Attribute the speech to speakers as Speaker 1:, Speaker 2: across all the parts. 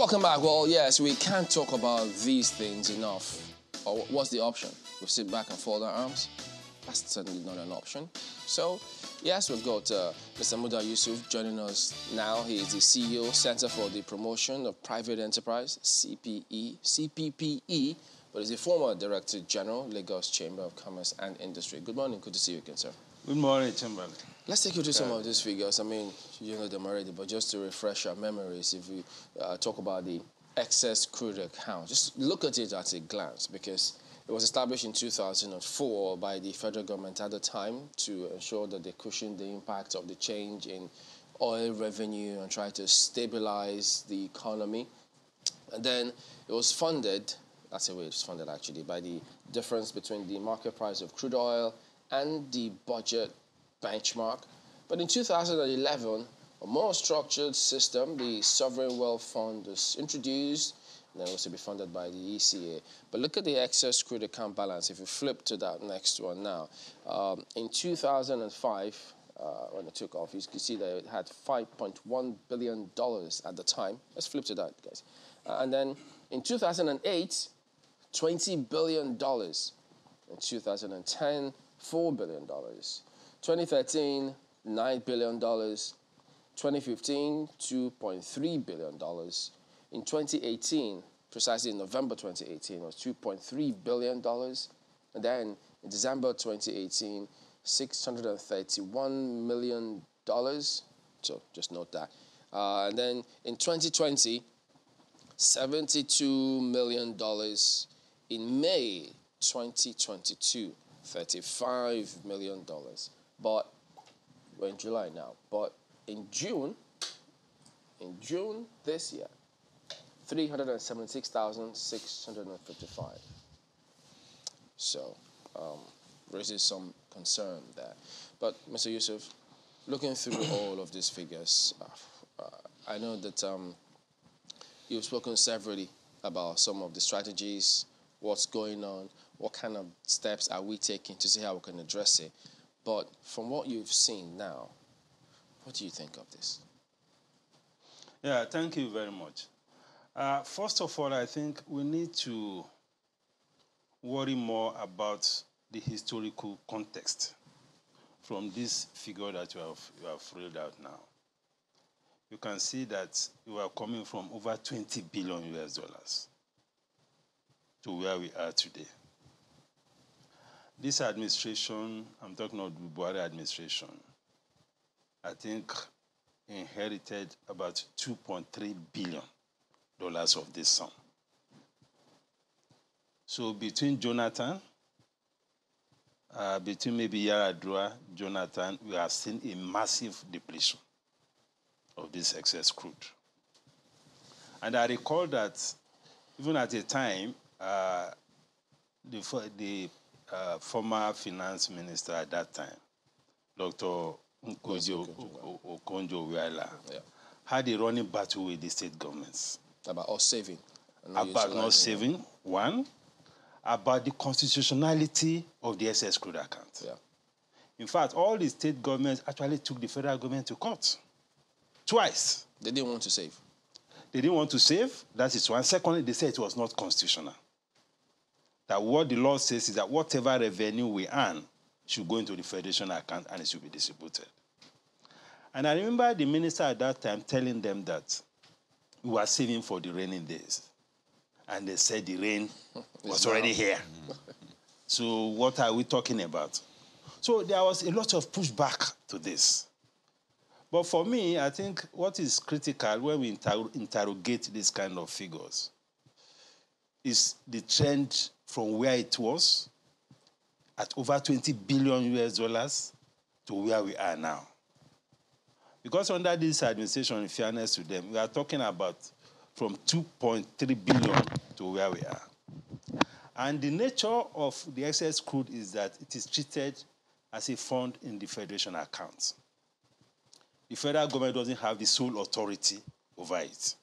Speaker 1: Welcome back. Well, yes, we can't talk about these things enough. Or what's the option? We sit back and fold our arms? That's certainly not an option. So, yes, we've got Mr. Muda Yusuf joining us now. He is the CEO, Center for the Promotion of Private Enterprise, CPPE, but he's a former Director General, Lagos Chamber of Commerce and Industry. Good morning. Good to see you again, sir.
Speaker 2: Good morning, Chamberlain.
Speaker 1: Let's take you through some of these figures. I mean, you know them already, but just to refresh our memories, if we talk about the excess crude account, just look at it at a glance, because it was established in 2004 by the federal government at the time to ensure that they cushioned the impact of the change in oil revenue and try to stabilize the economy. And then it was funded, that's the way it was funded actually, by the difference between the market price of crude oil and the budget benchmark. But in 2011, a more structured system, the Sovereign Wealth Fund, was introduced, and then was to be funded by the ECA. But look at the excess crude account balance. If you flip to that next one now, in 2005, when it took off, you can see that it had $5.1 billion at the time. Let's flip to that, guys. And then in 2008, $20 billion. In 2010, $4 billion. 2013, $9 billion. 2015, $2.3 billion. In 2018, precisely in November 2018, it was $2.3 billion. And then in December 2018, $631 million. So just note that. And then in 2020, $72 million. In May 2022, $35 million. But we're in July now. But in June this year, 376,655. So, raises some concern there. But, Mr. Yusuf, looking through all of these figures, I know that you've spoken severally about some of the strategies, what's going on, what kind of steps are we taking to see how we can address it. But from what you've seen now, what do you think of this?
Speaker 2: Yeah, thank you very much. First of all, I think we need to worry more about the historical context from this figure that you have read out now. You can see that we are coming from over 20 billion US dollars to where we are today. This administration, I'm talking about the Buhari administration, I think inherited about $2.3 billion of this sum. So between Jonathan, between maybe Yaradua, Jonathan, we have seen a massive depletion of this excess crude. And I recall that even at the time, the former finance minister at that time, Dr. Okonjo-Iweala, had a running battle with the state governments.
Speaker 1: About us saving.
Speaker 2: About not saving, one. About the constitutionality of the excess crude account.
Speaker 1: Yeah.
Speaker 2: In fact, all the state governments actually took the federal government to court. Twice.
Speaker 1: They didn't want to save.
Speaker 2: They didn't want to save. That is one. Secondly, they said it was not constitutional. That what the law says is that whatever revenue we earn should go into the federation account and it should be distributed. And I remember the minister at that time telling them that we were saving for the raining days. And they said the rain was already here. So what are we talking about? So there was a lot of pushback to this. But for me, I think what is critical when we interrogate these kind of figures is the trend from where it was at over 20 billion US dollars to where we are now. Because under this administration, in fairness to them, we are talking about from 2.3 billion to where we are. And the nature of the excess crude is that it is treated as a fund in the federation accounts. The federal government doesn't have the sole authority over it.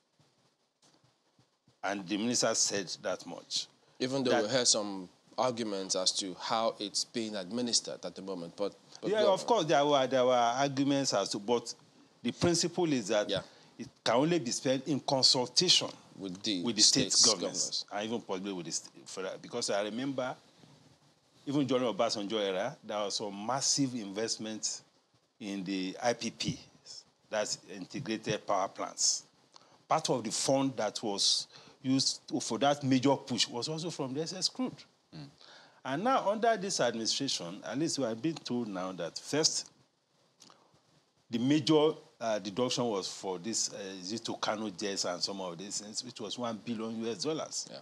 Speaker 2: And the minister said that much.
Speaker 1: Even though we heard some arguments as to how it's being administered at the moment. But
Speaker 2: yeah, of course, there were arguments as to, but the principle is that it can only be spent in consultation
Speaker 1: with the
Speaker 2: state
Speaker 1: states,
Speaker 2: governments, and even possibly with the federal. Because I remember, even during Obasanjo era, there was some massive investment in the IPP, that's integrated power plants. Part of the fund that was used for that major push was also from the SS Crude. And now, under this administration, at least we have been told now that first, the major deduction was for this Kano jets and some of these things, which was $1 billion US.
Speaker 1: Yeah.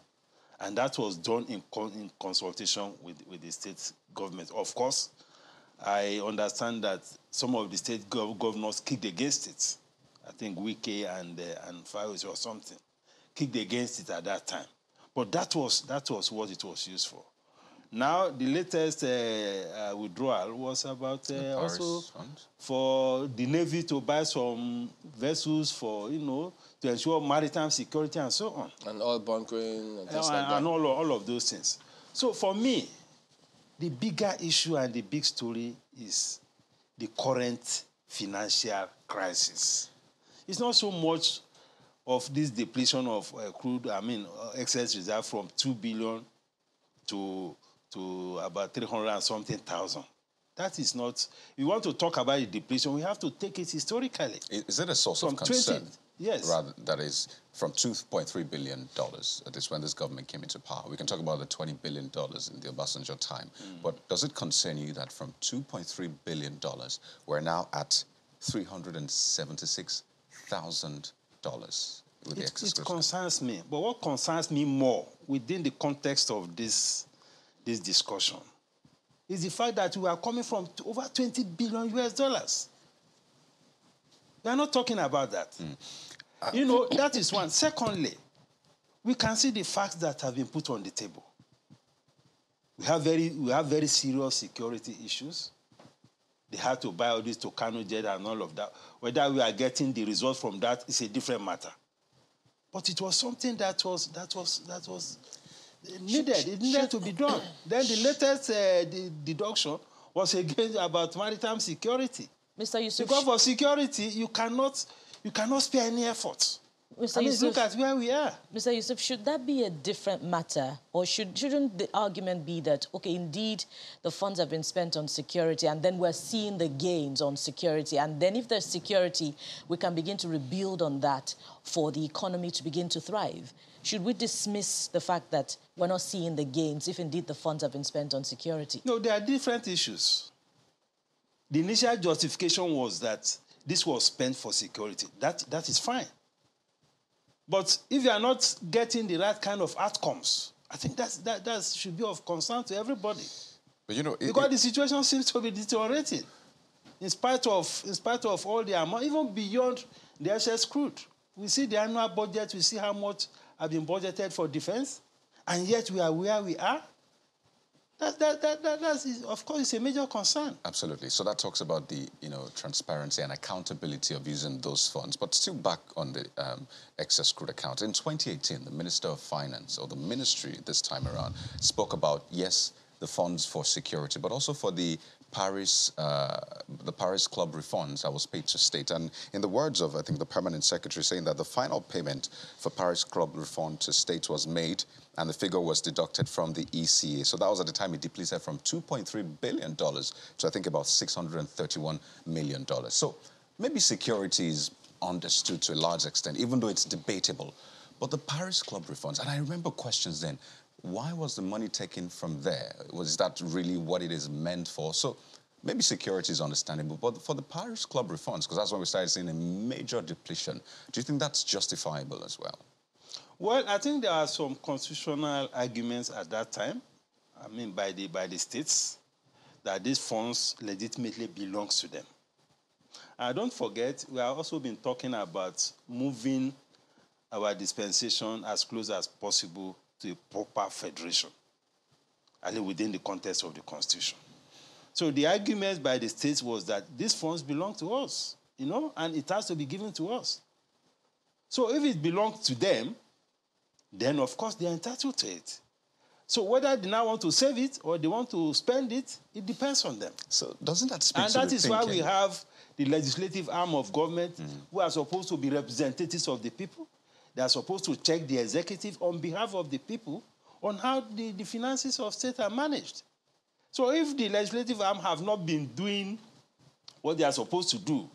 Speaker 2: And that was done in consultation with the state government. Of course, I understand that some of the state governors kicked against it. I think Wike and Fayose or something kicked against it at that time. But that was what it was used for. Now, the latest withdrawal was about also for the Navy to buy some vessels for, to ensure maritime security and so on.
Speaker 1: And oil bunkering and things like that.
Speaker 2: And all of those things. So for me, the bigger issue and the big story is the current financial crisis. It's not so much of this depletion of crude, excess reserve from 2 billion to about 300 and something thousand. That is not. If you want to talk about the depletion, we have to take it historically.
Speaker 3: Is it a source of concern?
Speaker 2: 20, yes.
Speaker 3: Rather, that is from $2.3 billion. That is when this government came into power. We can talk about the $20 billion in the Obasanjo time. But does it concern you that from $2.3 billion, we're now at $376,000 with the excess?
Speaker 2: It concerns me. But what concerns me more within the context of this discussion is the fact that we are coming from over $20 billion US. We are not talking about that. That is one. Secondly, we can see the facts that have been put on the table. We have very serious security issues. They had to buy all this Kano jet and all of that. Whether we are getting the results from that is a different matter. But it was something that was needed. It needed to be done. Then the latest deduction was again about maritime security.
Speaker 4: Mr. Yusuf,
Speaker 2: because for security, you cannot spare any effort.
Speaker 4: Mr. Yusuf,
Speaker 2: look at where we are.
Speaker 4: Mr. Yusuf, should that be a different matter? Or shouldn't the argument be that, okay, indeed, the funds have been spent on security, and then we're seeing the gains on security, and then if there's security, we can begin to rebuild on that for the economy to begin to thrive? Should we dismiss the fact that we're not seeing the gains if indeed the funds have been spent on security?
Speaker 2: No, there are different issues. The initial justification was that this was spent for security. That is fine. But if you are not getting the right kind of outcomes, I think that should be of concern to everybody.
Speaker 3: But
Speaker 2: because the situation seems to be deteriorating, in spite of all the amount, even beyond the SS Crude. We see the annual budget, we see how much have been budgeted for defense, and yet we are where we are. That's of course, it's a major concern.
Speaker 3: Absolutely. So that talks about the transparency and accountability of using those funds. But still back on the excess crude account. In 2018, the Minister of Finance, or the ministry this time around, spoke about, yes, the funds for security, but also for the Paris Club refunds that was paid to state. And in the words of, I think, the permanent secretary, saying that the final payment for Paris Club refund to state was made and the figure was deducted from the ECA. So that was at the time it depleted from $2.3 billion to, I think, about $631 million. So maybe security is understood to a large extent, even though it's debatable. But the Paris Club refunds, and I remember questions then, why was the money taken from there? Was that really what it is meant for? So maybe security is understandable, but for the Paris Club refunds, because that's when we started seeing a major depletion, do you think that's justifiable as well?
Speaker 2: Well, I think there are some constitutional arguments at that time, by the states, that these funds legitimately belongs to them. And don't forget, we have also been talking about moving our dispensation as close as possible to a proper federation, at least within the context of the Constitution. So the argument by the states was that these funds belong to us, and it has to be given to us. So if it belongs to them, then of course they are entitled to it. So whether they now want to save it or they want to spend it, it depends on them.
Speaker 3: So doesn't that speak to the
Speaker 2: And that is why
Speaker 3: thinking?
Speaker 2: we have the legislative arm of government who are supposed to be representatives of the people. They are supposed to check the executive on behalf of the people on how the finances of state are managed. So if the legislative arm have not been doing what they are supposed to do,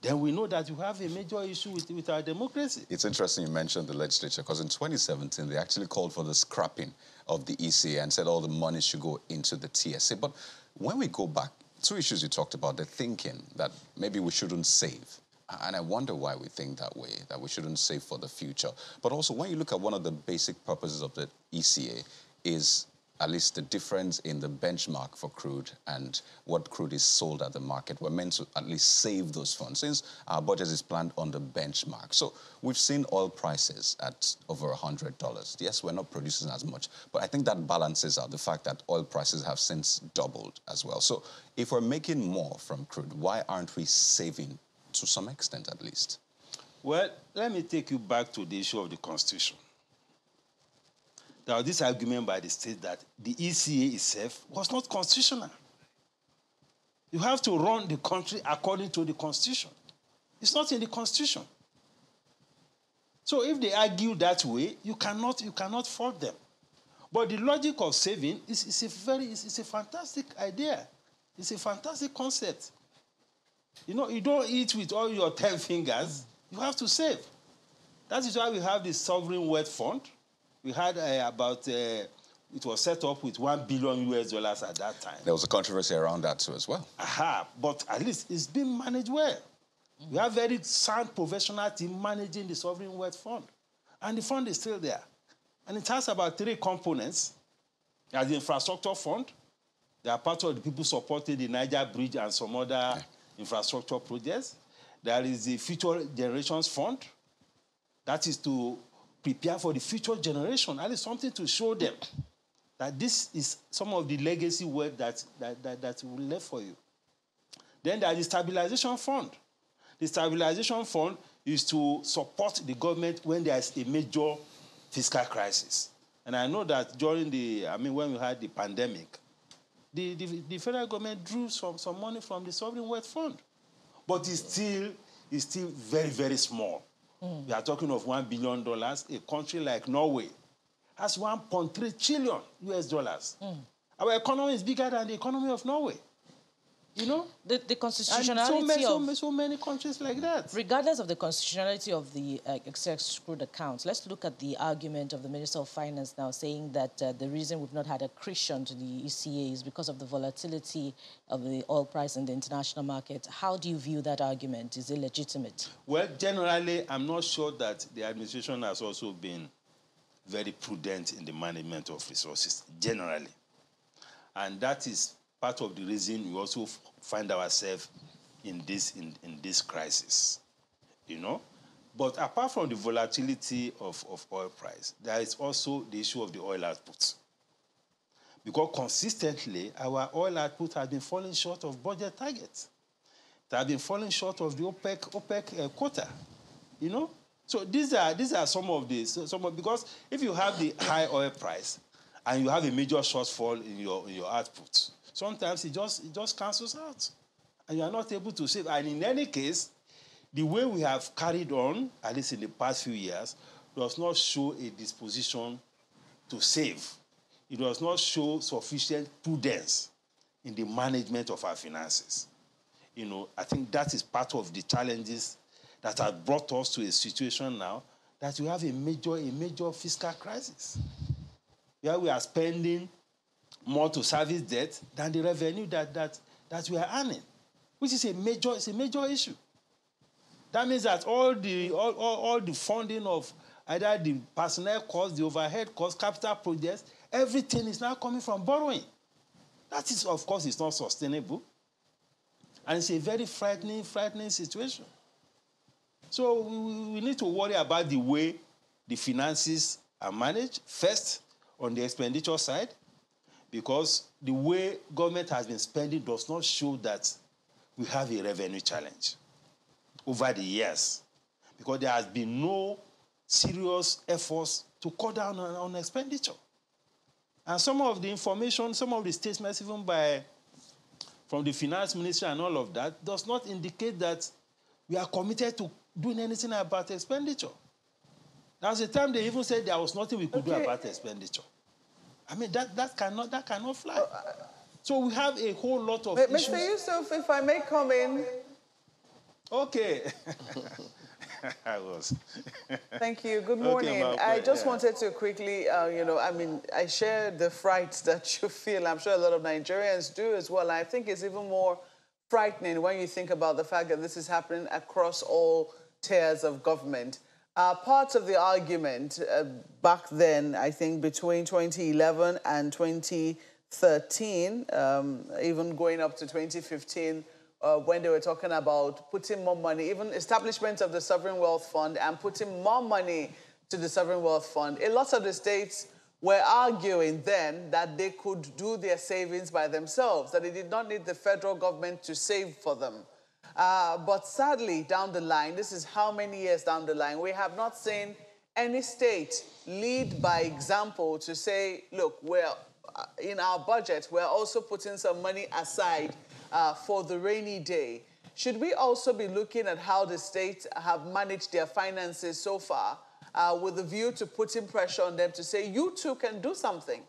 Speaker 2: then we know that you have a major issue with our democracy.
Speaker 3: It's interesting you mentioned the legislature, because in 2017, they actually called for the scrapping of the ECA and said all the money should go into the TSA. But when we go back, two issues you talked about, the thinking that maybe we shouldn't save. And I wonder why we think that way, that we shouldn't save for the future. But also, when you look at one of the basic purposes of the ECA is at least the difference in the benchmark for crude and what crude is sold at the market. We're meant to at least save those funds since our budget is planned on the benchmark. So we've seen oil prices at over $100. Yes, we're not producing as much, but I think that balances out the fact that oil prices have since doubled as well. So if we're making more from crude, why aren't we saving to some extent at least?
Speaker 2: Well, let me take you back to the issue of the Constitution. There was this argument by the state that the ECA itself was not constitutional. You have to run the country according to the Constitution. It's not in the Constitution. So if they argue that way, you cannot fault them. But the logic of saving is a fantastic idea. It's a fantastic concept. You know, you don't eat with all your 10 fingers. You have to save. That is why we have the Sovereign Wealth Fund. We had it was set up with $1 billion at that time.
Speaker 3: There was a controversy around that too as well.
Speaker 2: But at least it's been managed well. We have very sound professional team managing the Sovereign Wealth Fund. And the fund is still there. And it has about 3 components. There's the Infrastructure Fund. They are part of the people supporting the Niger Bridge and some other infrastructure projects. There is the Future Generations Fund. That is to prepare for the future generation. That is something to show them that this is some of the legacy work that we left for you. Then there is the Stabilization Fund. The Stabilization Fund is to support the government when there is a major fiscal crisis. And I know that during when we had the pandemic, the federal government drew some money from the Sovereign Wealth Fund. But it's still very, very small. We are talking of $1 billion. A country like Norway has $1.3 trillion. Our economy is bigger than the economy of Norway. You know?
Speaker 4: The constitutionality
Speaker 2: and so many countries like that.
Speaker 4: Regardless of the constitutionality of the excess crude accounts, let's look at the argument of the Minister of Finance now saying that the reason we've not had accretion to the ECA is because of the volatility of the oil price in the international market. How do you view that argument? Is it legitimate?
Speaker 2: Well, generally, I'm not sure that the administration has also been very prudent in the management of resources, generally. And that is part of the reason we also find ourselves in this crisis, you know. But apart from the volatility of oil price, there is also the issue of the oil output. Because consistently, our oil output has been falling short of budget targets. It has been falling short of the OPEC quota, you know. So these are some of these. Because if you have the high oil price and you have a major shortfall in your output, sometimes it just cancels out, and you are not able to save. And in any case, the way we have carried on, at least in the past few years, does not show a disposition to save. It does not show sufficient prudence in the management of our finances. You know, I think that is part of the challenges that have brought us to a situation now that we have a major fiscal crisis, where we are spending more to service debt than the revenue that we are earning, which is a major issue. That means that all the funding of either the personnel costs, the overhead costs, capital projects, everything is now coming from borrowing. That is, of course, it's not sustainable, and it's a very frightening situation. So we need to worry about the way the finances are managed first on the expenditure side, because the way government has been spending does not show that we have a revenue challenge over the years, because there has been no serious efforts to cut down on expenditure. And some of the information, some of the statements even from the finance ministry and all of that does not indicate that we are committed to doing anything about expenditure. There was a time they even said there was nothing we could do about expenditure. I mean, that cannot fly. So we have a whole lot of issues.
Speaker 5: Mr. Yusuf, if I may come in.
Speaker 2: Okay. I was.
Speaker 5: Thank you. Good morning.
Speaker 2: Okay,
Speaker 5: I just wanted to quickly, I share the fright that you feel. I'm sure a lot of Nigerians do as well. I think it's even more frightening when you think about the fact that this is happening across all tiers of government. Part of the argument back then, I think between 2011 and 2013, even going up to 2015, when they were talking about putting more money, even establishment of the Sovereign Wealth Fund and putting more money to the Sovereign Wealth Fund, a lot of the states were arguing then that they could do their savings by themselves, that they did not need the federal government to save for them. But sadly, down the line, this is how many years down the line, we have not seen any state lead by example to say, look, we're in our budget, we're also putting some money aside for the rainy day. Should we also be looking at how the states have managed their finances so far with a view to putting pressure on them to say, you too can do something?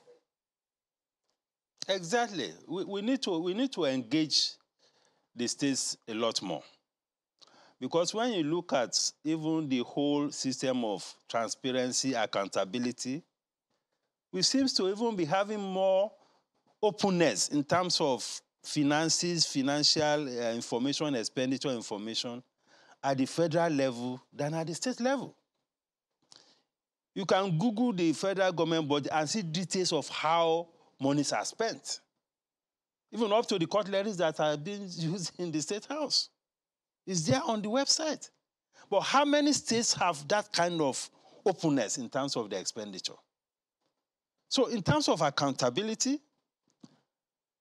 Speaker 2: Exactly. We need to engage the states a lot more. Because when you look at even the whole system of transparency, accountability, we seem to even be having more openness in terms of finances, financial information, expenditure information at the federal level than at the state level. You can Google the federal government budget and see details of how monies are spent, even up to the cutleries that are being used in the State House. It's there on the website. But how many states have that kind of openness in terms of their expenditure? So in terms of accountability,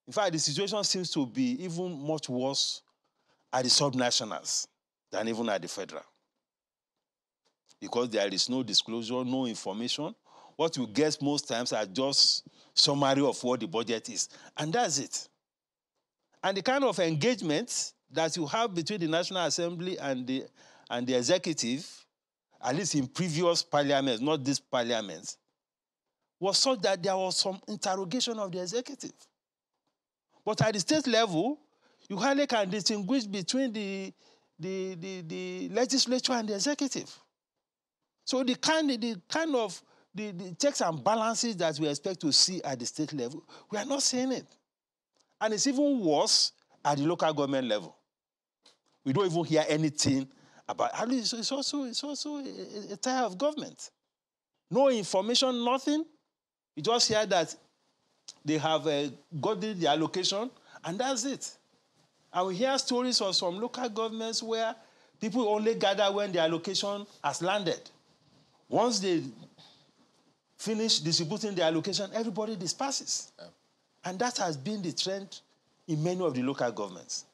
Speaker 2: in fact, the situation seems to be even much worse at the subnationals than even at the federal. Because there is no disclosure, no information. What you get most times are just summary of what the budget is. And that's it. And the kind of engagement that you have between the National Assembly and the executive, at least in previous parliaments, not this parliament, was such that there was some interrogation of the executive. But at the state level, you hardly can distinguish between the legislature and the executive. So the kind of checks and balances that we expect to see at the state level, we are not seeing it. And it's even worse at the local government level. We don't even hear anything about it. At least it's also a tier of government. No information, nothing. You just hear that they have gotten the allocation, and that's it. And we hear stories of some local governments where people only gather when the allocation has landed. Once they finish distributing the allocation, everybody disperses. Yeah. And that has been the trend in many of the local governments.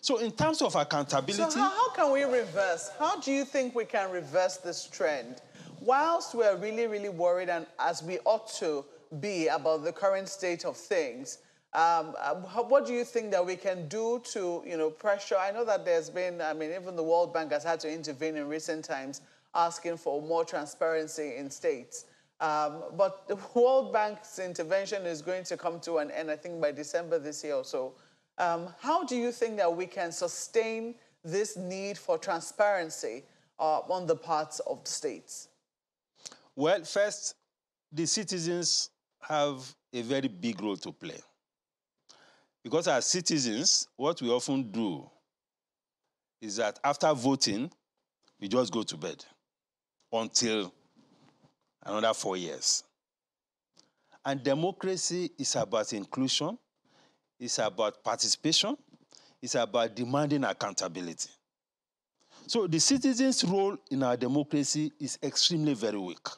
Speaker 2: So in terms of accountability...
Speaker 5: So how can we reverse? How do you think we can reverse this trend? Whilst we're really, really worried, and as we ought to be about the current state of things, what do you think that we can do to, pressure? I know that there's been, even the World Bank has had to intervene in recent times, asking for more transparency in states. But the World Bank's intervention is going to come to an end, I think, by December this year or so. How do you think that we can sustain this need for transparency on the parts of the states?
Speaker 2: Well, first, the citizens have a very big role to play. Because as citizens, what we often do is that after voting, we just go to bed until another 4 years. And democracy is about inclusion, it's about participation, it's about demanding accountability. So the citizens' role in our democracy is extremely very weak.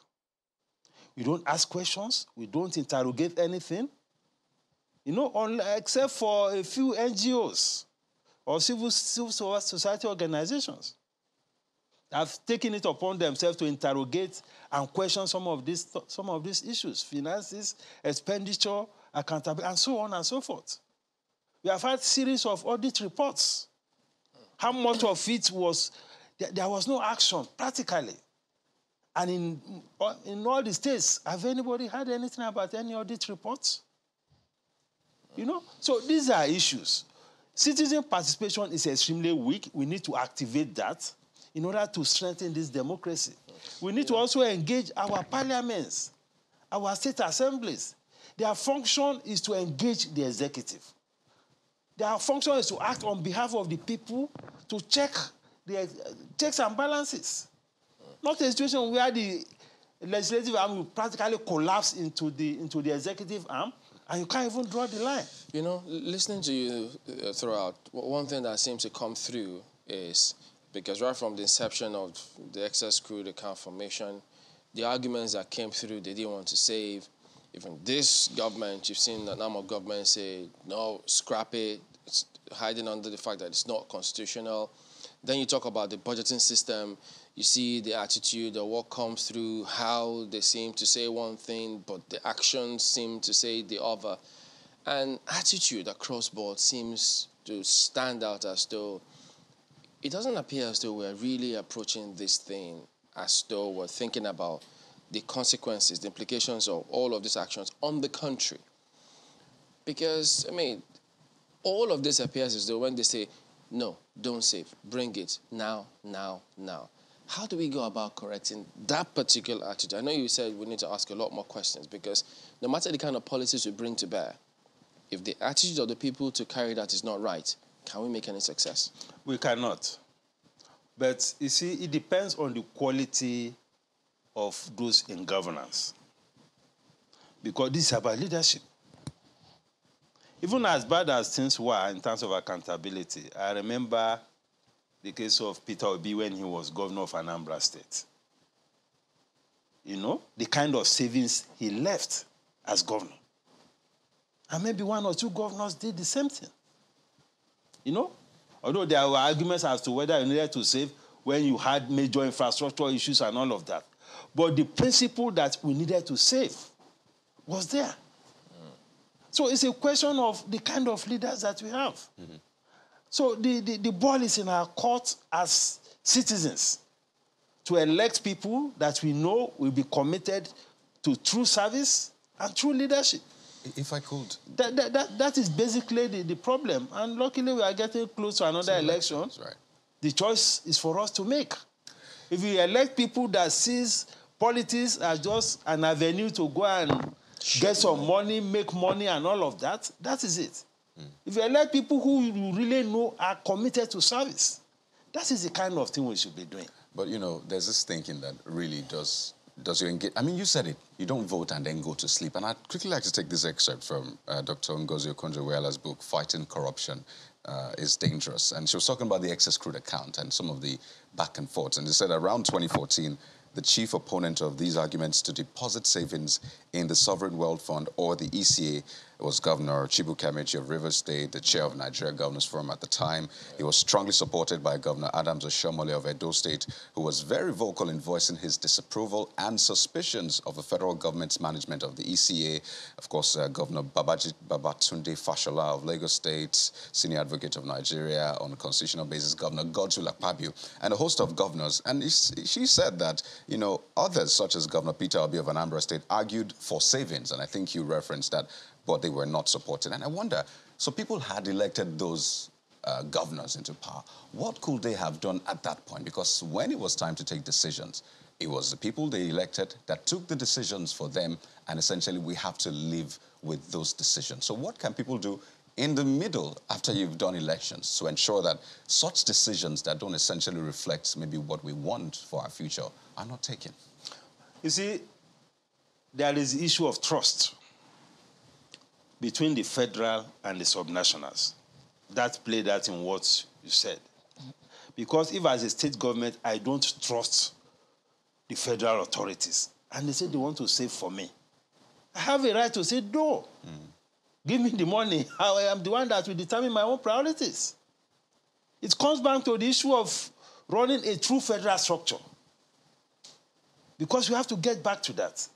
Speaker 2: We don't ask questions, we don't interrogate anything, except for a few NGOs or civil society organizations have taken it upon themselves to interrogate and question some of these issues, finances, expenditure, accountability, and so on and so forth. We have had a series of audit reports. How much of it was, there was no action, practically. And in all the states, have anybody heard anything about any audit reports? You know? So these are issues. Citizen participation is extremely weak. We need to activate that in order to strengthen this democracy. We need to also engage our parliaments, our state assemblies. Their function is to engage the executive. Their function is to act on behalf of the people to check the checks and balances. Not a situation where the legislative arm will practically collapse into the executive arm, and you can't even draw the line.
Speaker 1: You know, listening to you throughout, one thing that seems to come through is, because right from the inception of the excess crude account formation, the arguments that came through, they didn't want to save. Even this government, you've seen a number of governments say, no, scrap it. It's hiding under the fact that it's not constitutional. Then you talk about the budgeting system. You see the attitude of what comes through, how they seem to say one thing, but the actions seem to say the other. And attitude across board seems to stand out as though it doesn't appear as though we're really approaching this thing as though we're thinking about the consequences, the implications of all of these actions on the country. Because, I mean, all of this appears as though when they say, no, don't save, bring it now, now, now. How do we go about correcting that particular attitude? I know you said we need to ask a lot more questions, because no matter the kind of policies we bring to bear, if the attitude of the people to carry that is not right, can we make any success?
Speaker 2: We cannot. But you see, it depends on the quality of those in governance. Because this is about leadership. Even as bad as things were in terms of accountability, I remember the case of Peter Obi when he was governor of Anambra State. You know, the kind of savings he left as governor. And maybe one or two governors did the same thing. You know? Although there were arguments as to whether you needed to save when you had major infrastructure issues and all of that. But the principle that we needed to save was there. So it's a question of the kind of leaders that we have. Mm-hmm. So the ball is in our court as citizens to elect people that we know will be committed to true service and true leadership.
Speaker 3: If I could...
Speaker 2: That is basically the problem. And luckily, we are getting close to another election.
Speaker 3: Right.
Speaker 2: The choice is for us to make. If we elect people that sees politics as just an avenue to go and get some money, make money, and all of that, that is it. If you elect people who you really know are committed to service, that is the kind of thing we should be doing.
Speaker 3: But, you know, there's this thinking that really does you engage? I mean, you said it. You don't vote and then go to sleep. And I'd quickly like to take this excerpt from Dr. Ngozi Okonjo-Iweala's book, Fighting Corruption is Dangerous. And she was talking about the excess crude account and some of the back and forths. And they said around 2014, the chief opponent of these arguments to deposit savings in the Sovereign Wealth Fund, or the ECA, was Governor Chibuike Amechi of Rivers State, the chair of Nigeria Governors Forum at the time. He was strongly supported by Governor Adams Oshiomhole of Edo State, who was very vocal in voicing his disapproval and suspicions of the federal government's management of the ECA. Of course, Governor Babatunde Fashola of Lagos State, senior advocate of Nigeria on a constitutional basis, Governor Godswill Akpabio, and a host of governors. And she said that, you know, others, such as Governor Peter Obi of Anambra State, argued for savings. And I think you referenced that, but they were not supported. And I wonder, so people had elected those governors into power. What could they have done at that point? Because when it was time to take decisions, it was the people they elected that took the decisions for them, and essentially we have to live with those decisions. So what can people do in the middle, after you've done elections, to ensure that such decisions that don't essentially reflect maybe what we want for our future are not taken?
Speaker 2: You see, there is the issue of trust between the federal and the subnationals. That played out in what you said. Because if as a state government, I don't trust the federal authorities, and they say they want to save for me, I have a right to say no. Give me the money. I am the one that will determine my own priorities. It comes back to the issue of running a true federal structure. Because we have to get back to that.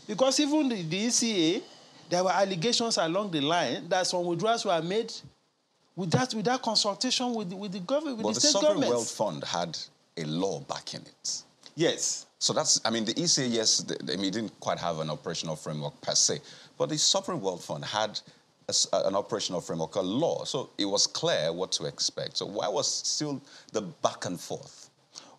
Speaker 2: Because even the ECA, there were allegations along the line that some withdrawals were made without consultation with the government, with the state government.
Speaker 3: But the Sovereign Wealth Fund had a law backing it.
Speaker 2: Yes.
Speaker 3: So that's, I mean, the ECA, yes, I mean, it didn't quite have an operational framework per se, but the Sovereign Wealth Fund had an operational framework, a law, so it was clear what to expect. So why was still the back and forth?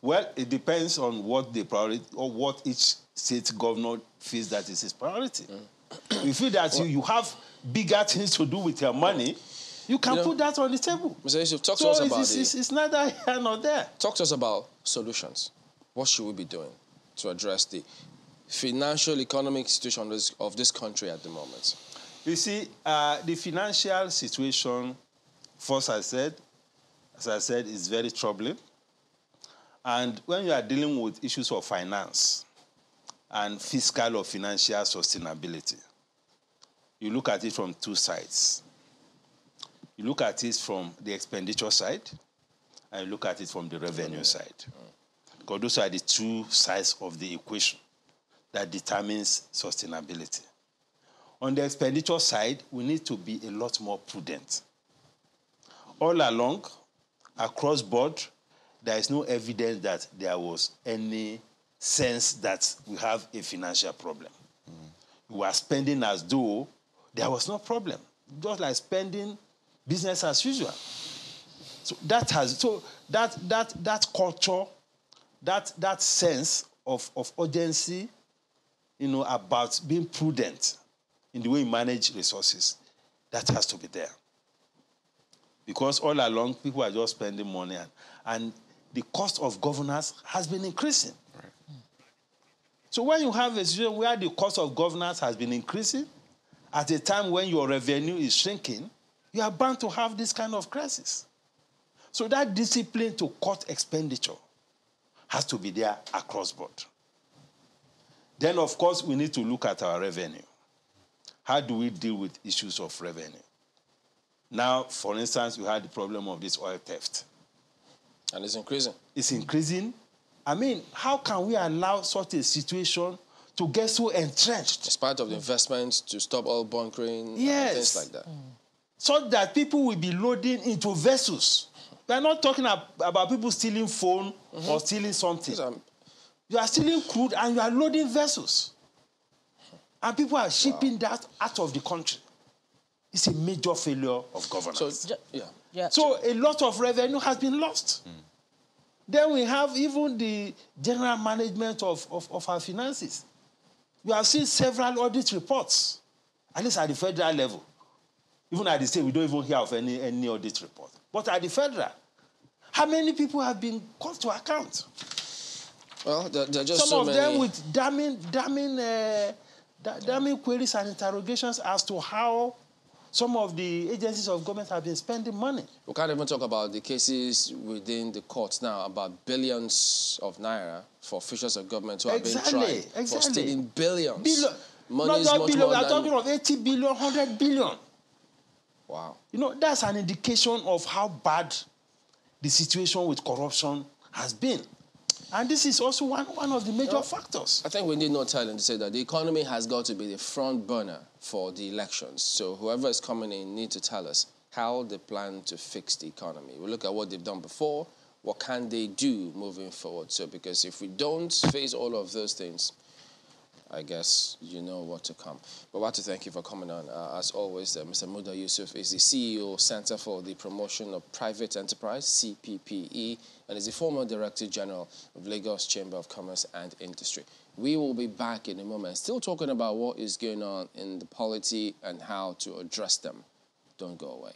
Speaker 2: Well, it depends on what the priority, or what each state governor feels that is his priority. You feel that you have bigger things to do with your money, you can put that on the table.
Speaker 1: Mr. Yusuf, talk to us about
Speaker 2: it's neither here nor there.
Speaker 1: Talk to us about solutions. What should we be doing to address the financial economic situation of this country at the moment?
Speaker 2: You see, the financial situation, first as I said, is very troubling. And when you are dealing with issues of finance and fiscal or financial sustainability, you look at it from two sides. You look at it from the expenditure side, and you look at it from the revenue side. Because those are the two sides of the equation that determines sustainability. On the expenditure side, we need to be a lot more prudent. All along, across board, there is no evidence that there was any sense that we have a financial problem. We are spending as though there was no problem, just like spending business as usual. So that culture, that sense of urgency, about being prudent in the way you manage resources, that has to be there. Because all along, people are just spending money, and the cost of governance has been increasing. Right. So when you have a situation where the cost of governance has been increasing, at a time when your revenue is shrinking, you are bound to have this kind of crisis. So that discipline to cut expenditure has to be there across board. Then, of course, we need to look at our revenue. How do we deal with issues of revenue? Now, for instance, we had the problem of this oil theft.
Speaker 1: And it's increasing.
Speaker 2: It's increasing. I mean, how can we allow such a situation to get so entrenched?
Speaker 1: It's part of the investments to stop oil bunkering,
Speaker 2: yes,
Speaker 1: and things like that.
Speaker 2: So that people will be loading into vessels. We are not talking about people stealing phone or stealing something. You are stealing crude and you are loading vessels. And people are shipping that out of the country. It's a major failure of governance.
Speaker 1: So,
Speaker 2: So a lot of revenue has been lost. Then we have even the general management of our finances. You have seen several audit reports, at least at the federal level. Even at the state, we don't even hear of any audit report. But at the federal, how many people have been called to account?
Speaker 1: Well, there are just
Speaker 2: Some
Speaker 1: so
Speaker 2: of
Speaker 1: many.
Speaker 2: them with damning queries and interrogations as to how some of the agencies of government have been spending money.
Speaker 1: We can't even talk about the cases within the courts now about billions of naira for officials of government who have been tried for stealing billions.
Speaker 2: Not just billion, we are talking of 80 billion, 100 billion.
Speaker 1: Wow.
Speaker 2: That's an indication of how bad the situation with corruption has been. And this is also one of the major factors.
Speaker 1: I think we need no telling to say that the economy has got to be the front burner for the elections. So whoever is coming in needs to tell us how they plan to fix the economy. We look at what they've done before, what can they do moving forward. So because if we don't face all of those things, I guess you know what to come. But I want to thank you for coming on. As always, Mr. Muda Yusuf is the CEO, Center for the Promotion of Private Enterprise, CPPE, and is the former Director General of Lagos Chamber of Commerce and Industry. We will be back in a moment, still talking about what is going on in the polity and how to address them. Don't go away.